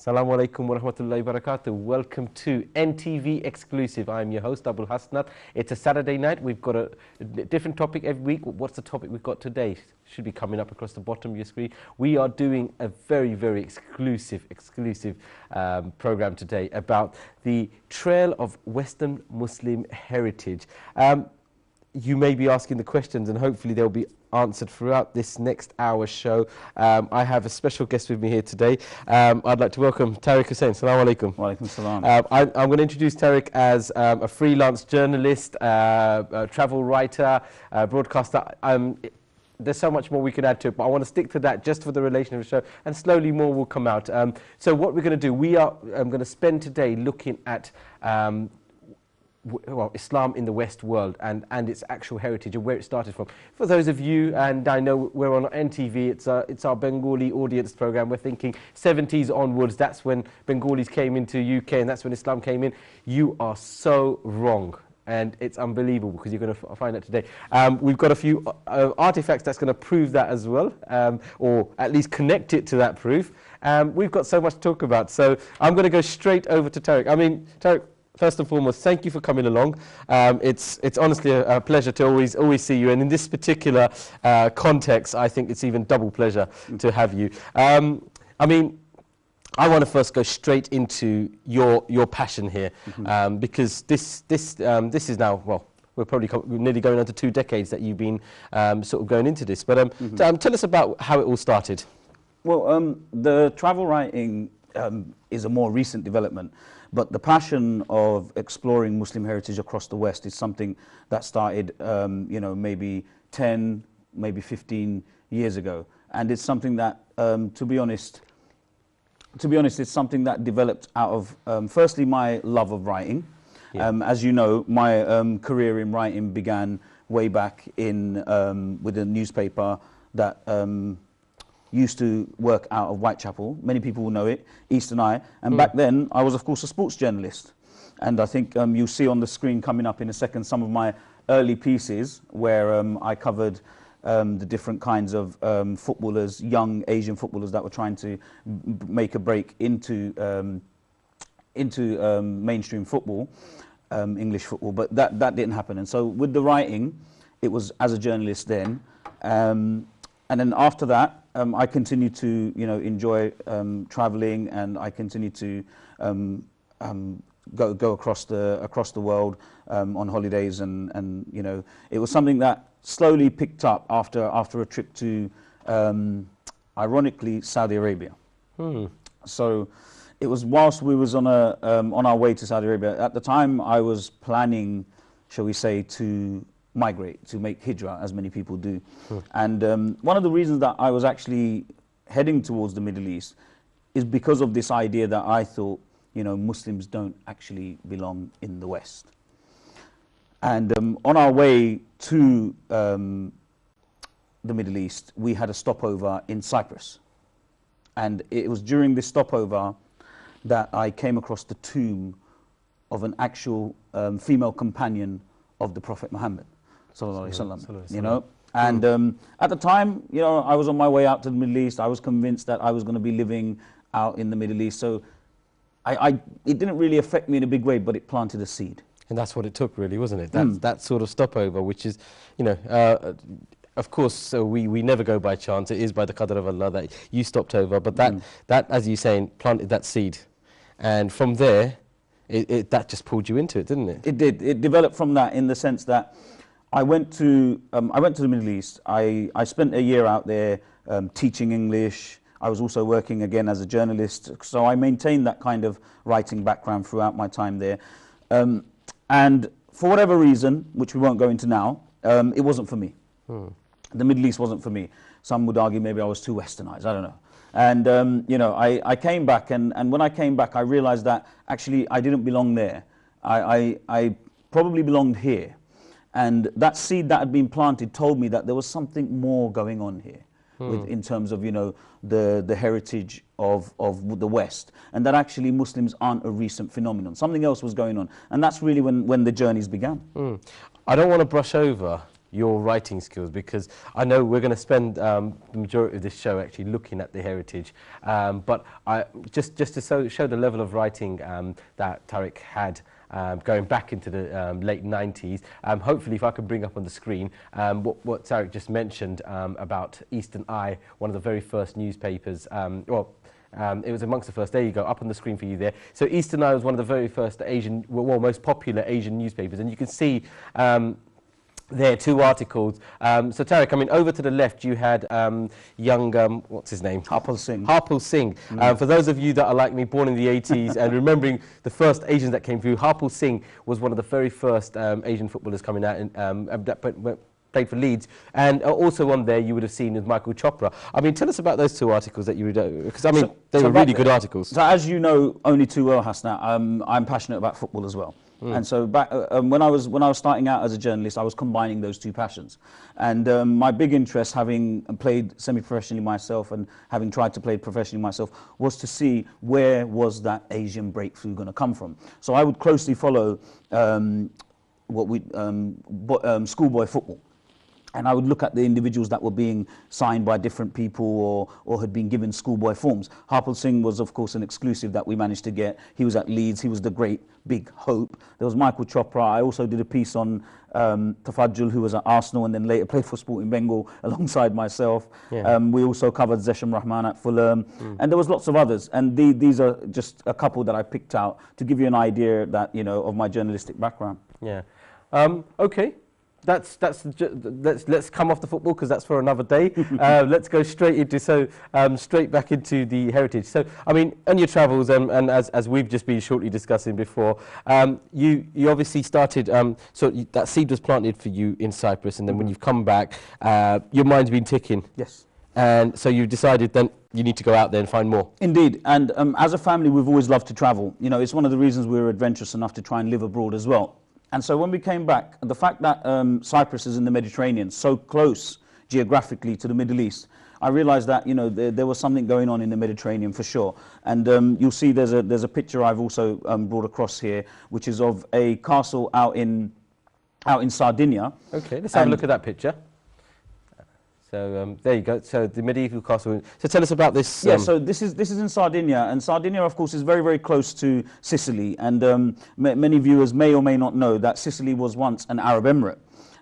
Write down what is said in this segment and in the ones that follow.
Assalamu alaikum wa rahmatullahi wa barakatuh. Welcome to NTV Exclusive. I'm your host, Abul Hasnath. It's a Saturday night. We've got a different topic every week. What's the topic we've got today? Should be coming up across the bottom of your screen. We are doing a very, very exclusive program today about the Trail of Western Muslim Heritage. You may be asking the questions, and hopefully they'll be answered throughout this next hour show. I have a special guest with me here today. I'd like to welcome Tariq Hussain. Assalamu alaikum. Wa alaikum salam. I'm going to introduce Tariq as a freelance journalist, a travel writer, broadcaster. There's so much more we can add to it, but I want to stick to that just for the relation of the show, and slowly more will come out. So what we're going to do, we are going to spend today looking at Islam in the West world and its actual heritage and where it started from. For those of you, and I know we're on NTV, it's our Bengali audience program. We're thinking 70s onwards, that's when Bengalis came into UK and that's when Islam came in. You are so wrong. And it's unbelievable, because you're going to find out today. We've got a few artifacts that's going to prove that as well, or at least connect it to that proof. We've got so much to talk about. So I'm going to go straight over to Tariq. Tariq, first and foremost, thank you for coming along. It's honestly a pleasure to always see you. And in this particular context, I think it's even double pleasure to have you. I want to first go straight into your passion here, because this is now, well, we're nearly going on to 2 decades that you've been sort of going into this. But tell us about how it all started. Well, the travel writing is a more recent development, but the passion of exploring Muslim heritage across the West is something that started, maybe 10, maybe 15 years ago, and it's something that, to be honest, it's something that developed out of, firstly, my love of writing. Yeah. As you know, my career in writing began way back in with a newspaper that used to work out of Whitechapel. Many people will know it, Eastern Eye. And back then, I was, of course, a sports journalist. And I think you'll see on the screen coming up in a second some of my early pieces where I covered the different kinds of footballers, young Asian footballers that were trying to make a break into mainstream football, English football. But that didn't happen. And so with the writing, it was as a journalist then. And then after that, I continued to enjoy traveling, and I continued to go across the world on holidays, and it was something that slowly picked up after a trip to ironically Saudi Arabia. So it was whilst we was on our way to Saudi Arabia. At the time, I was planning, shall we say, to migrate, to make hijrah, as many people do. And one of the reasons that I was actually heading towards the Middle East is because of this idea that I thought, Muslims don't actually belong in the West. And on our way to the Middle East, we had a stopover in Cyprus. And it was during this stopover that I came across the tomb of an actual female companion of the Prophet Muhammad, sallallahu alaihi wasallam, And at the time, I was on my way out to the Middle East. I was convinced that I was going to be living out in the Middle East. So it didn't really affect me in a big way, but it planted a seed. And that's what it took, really, wasn't it? That sort of stopover, which is, of course, so we never go by chance. It is by the qadr of Allah that you stopped over. But that, as you're saying, planted that seed. And from there, that just pulled you into it, didn't it? It did. It developed from that, in the sense that I went to the Middle East. I spent a year out there teaching English. I was also working again as a journalist. So I maintained that kind of writing background throughout my time there. And for whatever reason, which we won't go into now, it wasn't for me. The Middle East wasn't for me. Some would argue maybe I was too westernized, I don't know. And I came back, and when I came back, I realized that actually I didn't belong there. I probably belonged here. And that seed that had been planted told me that there was something more going on here. In terms of the heritage of the West, and that actually Muslims aren't a recent phenomenon. Something else was going on, and that's really when the journeys began. I don't want to brush over your writing skills, because I know we're going to spend the majority of this show actually looking at the heritage, but just to show the level of writing that Tariq had going back into the late 90s. Hopefully, if I could bring up on the screen what Tariq just mentioned about Eastern Eye, one of the very first newspapers, it was amongst the first. There you go, up on the screen for you there. So Eastern Eye was one of the very first most popular Asian newspapers, and you can see there are 2 articles. So Tariq, I mean, over to the left you had young, what's his name? Harpal Singh. Harpal Singh. For those of you that are like me, born in the 80s and remembering the first Asians that came through, Harpal Singh was one of the very first Asian footballers coming out that played for Leeds, and also on there you would have seen with Michael Chopra. I mean, tell us about those 2 articles that you read, because I mean they were really good articles. So as you know only too well, Hasnat, I'm passionate about football as well. And so back when I was starting out as a journalist, I was combining those 2 passions. And my big interest, having played semi-professionally myself and having tried to play professionally myself, was to see where was that Asian breakthrough going to come from. So I would closely follow schoolboy football. And I would look at the individuals that were being signed by different people or had been given schoolboy forms. Harpal Singh was, of course, an exclusive that we managed to get. He was at Leeds. He was the great big hope. There was Michael Chopra. I also did a piece on Tafadjul, who was at Arsenal and then later played for Sporting Bengal alongside myself. Yeah. We also covered Zesham Rahman at Fulham. And there was lots of others. And these are just a couple that I picked out to give you an idea that, of my journalistic background. Yeah. Okay. Let's come off the football because that's for another day. Let's go straight into straight back into the heritage. So I mean, on your travels and as we've just been shortly discussing before, you obviously started. That seed was planted for you in Cyprus, and then when you've come back, your mind's been ticking. Yes. And so you decided then you need to go out there and find more. Indeed, and as a family, we've always loved to travel. It's one of the reasons we were adventurous enough to try and live abroad as well. And so when we came back, the fact that Cyprus is in the Mediterranean, so close geographically to the Middle East, I realized that there was something going on in the Mediterranean for sure. And you'll see there's a picture I've also brought across here, which is of a castle out in Sardinia. Okay, let's have a look at that picture. So there you go. So the medieval castle. So tell us about this. Yeah. So this is in Sardinia, and Sardinia, of course, is very, very close to Sicily. And many viewers may or may not know that Sicily was once an Arab emirate,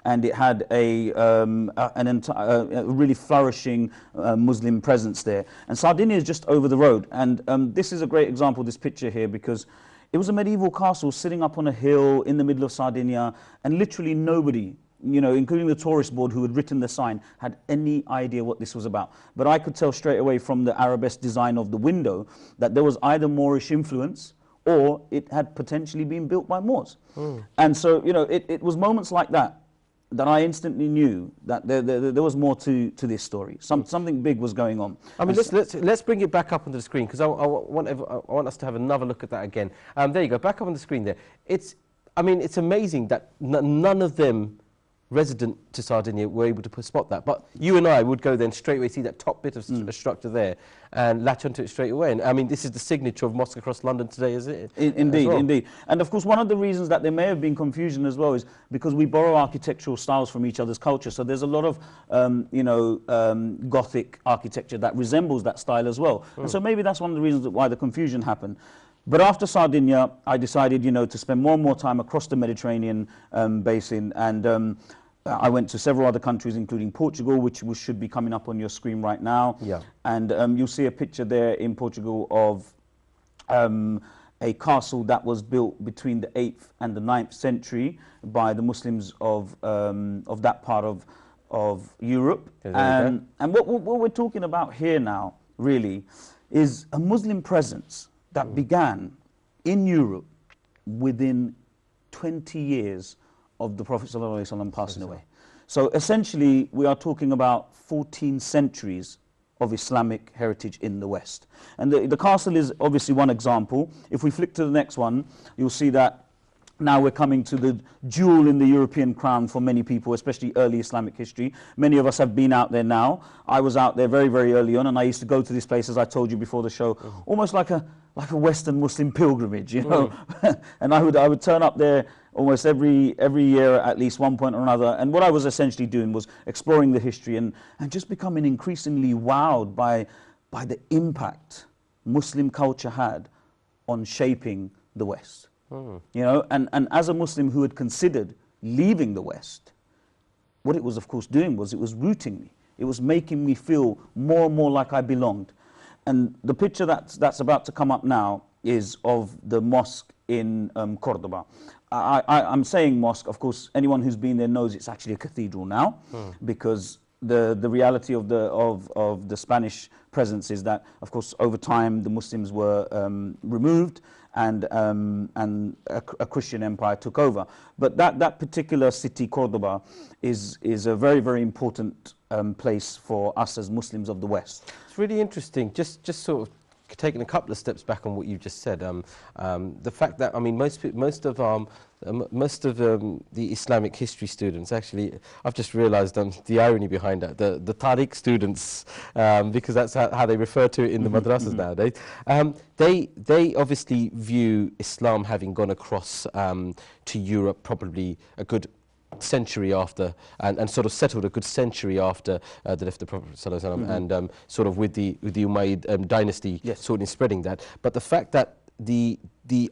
and it had a really flourishing Muslim presence there. And Sardinia is just over the road. And this is a great example. This picture here, because it was a medieval castle sitting up on a hill in the middle of Sardinia, and literally nobody, including the tourist board who had written the sign, had any idea what this was about. But I could tell straight away from the arabesque design of the window that there was either Moorish influence or it had potentially been built by Moors. And so, it was moments like that I instantly knew that there was more to this story. Something big was going on. I mean, let's bring it back up onto the screen, because I want us to have another look at that again. There you go, back up on the screen there. It's amazing that none of them resident to Sardinia were able to spot that. But you and I would go then straight away, see that top bit of structure there and latch onto it straight away. And I mean, this is the signature of mosque across London today, is it? Indeed, indeed. And of course, one of the reasons that there may have been confusion as well is because we borrow architectural styles from each other's culture. So there's a lot of, Gothic architecture that resembles that style as well. And so maybe that's one of the reasons why the confusion happened. But after Sardinia, I decided, to spend more and more time across the Mediterranean basin, and I went to several other countries, including Portugal, which should be coming up on your screen right now. Yeah. And you'll see a picture there in Portugal of a castle that was built between the 8th and the 9th century by the Muslims of that part of Europe. And what we're talking about here now, really, is a Muslim presence that began in Europe within 20 years of the Prophet ﷺ passing away. So essentially, we are talking about 14 centuries of Islamic heritage in the West. And the castle is obviously one example. If we flick to the next one, you'll see that now we're coming to the jewel in the European crown for many people, especially early Islamic history. Many of us have been out there now. I was out there very, very early on, and I used to go to this place, as I told you before the show, almost like a Western Muslim pilgrimage, And I would turn up there almost every year at least one point or another. And what I was essentially doing was exploring the history and just becoming increasingly wowed by the impact Muslim culture had on shaping the West. You know, and as a Muslim who had considered leaving the West, what it was of course doing was it was rooting me. It was making me feel more and more like I belonged. And the picture that's about to come up now is of the mosque in Cordoba. I'm saying mosque, of course, anyone who's been there knows it's actually a cathedral now, because the reality of the Spanish presence is that, of course, over time the Muslims were removed and a Christian empire took over. But that particular city, Cordoba, is a very, very important place for us as Muslims of the West. It's really interesting. Just sort of taking a couple of steps back on what you just said. The fact that, I mean, most of the Islamic history students, actually, I've just realised the irony behind that. The Tariq students, because that's how they refer to it in the madrasas nowadays. They obviously view Islam having gone across to Europe probably a good century after, and sort of settled a good century after the death of the Prophet ﷺ, and sort of with the Umayyad dynasty sort of spreading that. But the fact that the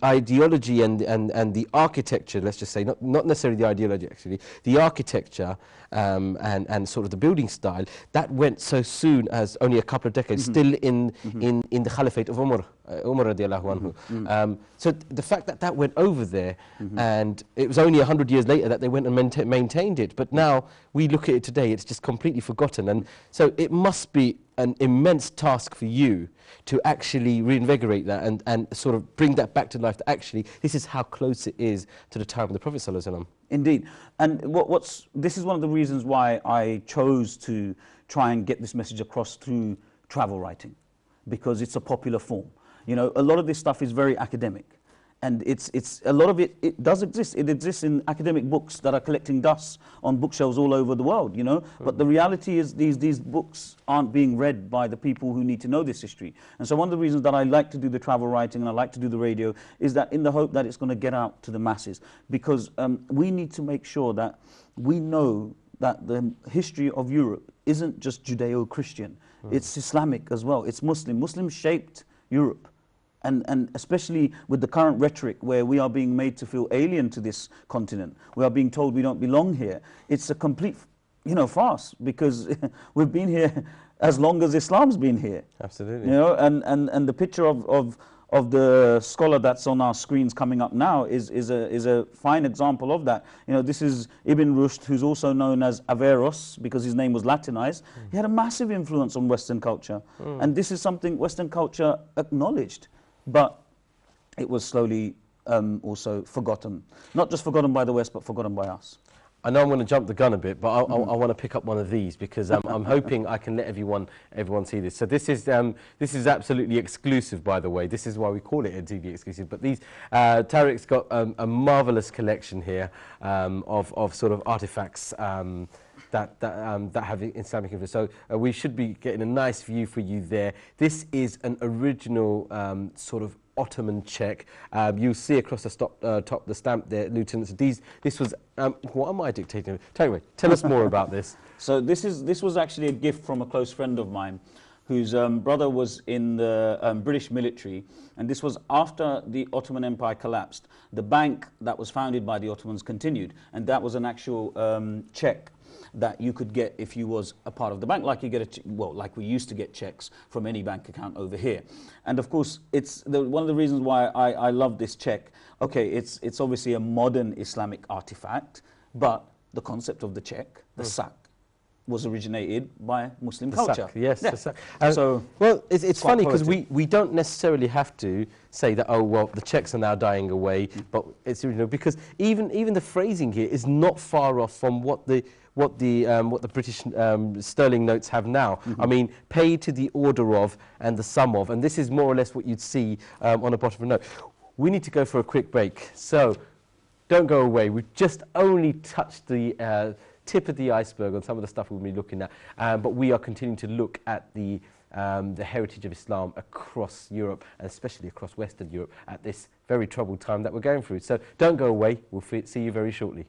ideology and the architecture, let's just say, not necessarily the ideology actually, the architecture and sort of the building style, that went so soon as only a couple of decades, still in the Caliphate of Umar radiallahu anhu. So the fact that went over there, and it was only 100 years later that they went and maintained it, but now we look at it today, it's just completely forgotten. And so it must be an immense task for you to actually reinvigorate that and sort of bring that back to life, that actually this is how close it is to the time of the Prophet ﷺ. Indeed. And this is one of the reasons why I chose to try and get this message across through travel writing, because it's a popular form. You know, a lot of this stuff is very academic, and it's a lot of it does exist. It exists in academic books that are collecting dust on bookshelves all over the world, you know. But the reality is these books aren't being read by the people who need to know this history. And so one of the reasons that I like to do the travel writing and I like to do the radio is that in the hope that it's going to get out to the masses, because we need to make sure that we know that the history of Europe isn't just Judeo-Christian. It's Islamic as well. It's Muslim. Muslims shaped Europe. And especially with the current rhetoric where we are being made to feel alien to this continent, we are being told we don't belong here. It's a complete, you know, farce, because we've been here as long as Islam's been here. Absolutely. You know, and the picture of the scholar that's on our screens coming up now is a fine example of that. You know, this is Ibn Rushd, who's also known as Averroes because his name was Latinized. He had a massive influence on Western culture, and this is something Western culture acknowledged. But it was slowly also forgotten. Not just forgotten by the West, but forgotten by us. I know I'm going to jump the gun a bit, but I want to pick up one of these because I'm hoping I can let everyone see this. So this is absolutely exclusive, by the way. This is why we call it NTV exclusive. But these Tariq's got a marvelous collection here of sort of artifacts that have Islamic influence. So we should be getting a nice view for you there. This is an original sort of Ottoman check. You'll see across the top the stamp there, lieutenants. This was what am I dictating? Tell us more about this. So this was actually a gift from a close friend of mine, whose brother was in the British military, and this was after the Ottoman Empire collapsed. The bank that was founded by the Ottomans continued, and that was an actual check that you could get if you was a part of the bank, like you get like we used to get checks from any bank account over here. And of course, it's one of the reasons why I love this check. Okay, it's obviously a modern Islamic artifact, but the concept of the check, the sak, was originated by Muslim culture. Sak, yes, yeah. the sak. So well, it's funny because we don't necessarily have to say that, oh well, the checks are now dying away, but it's, you know, because even the phrasing here is not far off from what the British sterling notes have now. I mean, pay to the order of and the sum of, and this is more or less what you'd see on the bottom of a note. We need to go for a quick break, so don't go away. We've just only touched the tip of the iceberg on some of the stuff we'll be looking at, but we are continuing to look at the the heritage of Islam across Europe, and especially across Western Europe at this very troubled time that we're going through. So don't go away. We'll see you very shortly.